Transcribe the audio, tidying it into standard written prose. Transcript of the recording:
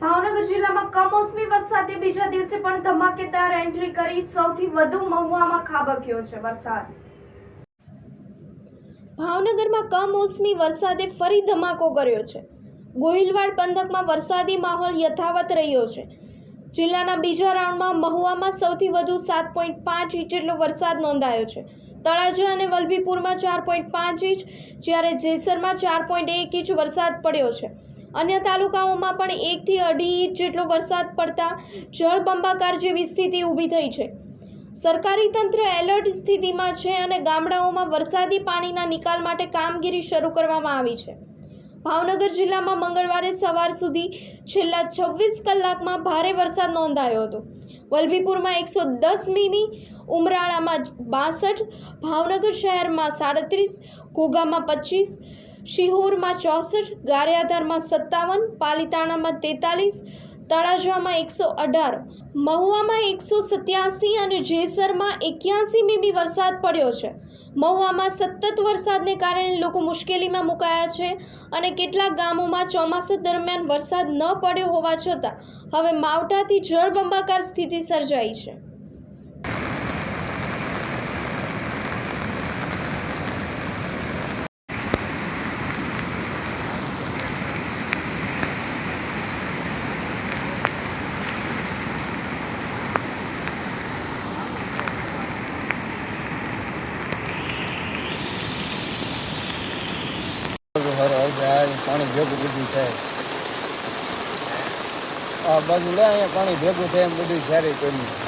ભાવનગર જિલ્લામાં કમોસમી વરસાદે બીજા દિવસે પણ ધમાકેદાર એન્ટ્રી કરી સૌથી વધુ મહુવામાં ખાબક્યો છે વરસાદ। ભાવનગરમાં કમોસમી વરસાદે ફરી ધમાકો કર્યો છે। ગોહિલવાડ પંથકમાં વરસાદી માહોલ યથાવત રહ્યો છે। જિલ્લાના બીજા રાઉન્ડમાં મહુવામાં સૌથી વધુ 7.5 ઇંચ જેટલો વરસાદ નોંધાયો છે। તળાજા અને વલભીપુરમાં 4.5 ઇંચ, જ્યારે જેસરમાં 4.1 ઇંચ વરસાદ પડ્યો છે। અન્ય તાલુકાઓમાં પણ 1 થી 2.5 ઇંચ જેટલો વરસાદ પડતા જળબંબાકાર જેવી સ્થિતિ ઊભી થઈ છે। સરકારી તંત્ર એલર્ટ સ્થિતિમાં છે અને ગામડાઓમાં વરસાદી પાણીના નિકાલ માટે કામગીરી શરૂ કરવામાં આવી છે। ભાવનગર જિલ્લામાં મંગળવારે સવાર સુધી છેલ્લા 26 કલાકમાં ભારે વરસાદ નોંધાયો હતો। વલભીપુરમાં 110 મીમી, ઉમરાળામાં 62, ભાવનગર શહેરમાં 37, ઘોઘામાં 25, શિહોરમાં 64, ગારિયાધારમાં 57, પાલીતાણામાં 43, તળાજામાં 118, મહુવામાં 187 અને જેસરમાં 81 મીમી વરસાદ પડ્યો છે। મહુવામાં સતત વરસાદને કારણે લોકો મુશ્કેલીમાં મુકાયા છે અને કેટલાક ગામોમાં ચોમાસા દરમિયાન વરસાદ ન પડ્યો હોવા છતાં હવે માવઠાથી જળબંબાકાર સ્થિતિ સર્જાઈ છે। पानी भेगू बढ़ू है आ बाजू ले अँ पानी भेगू थे बढ़ू सारी कोई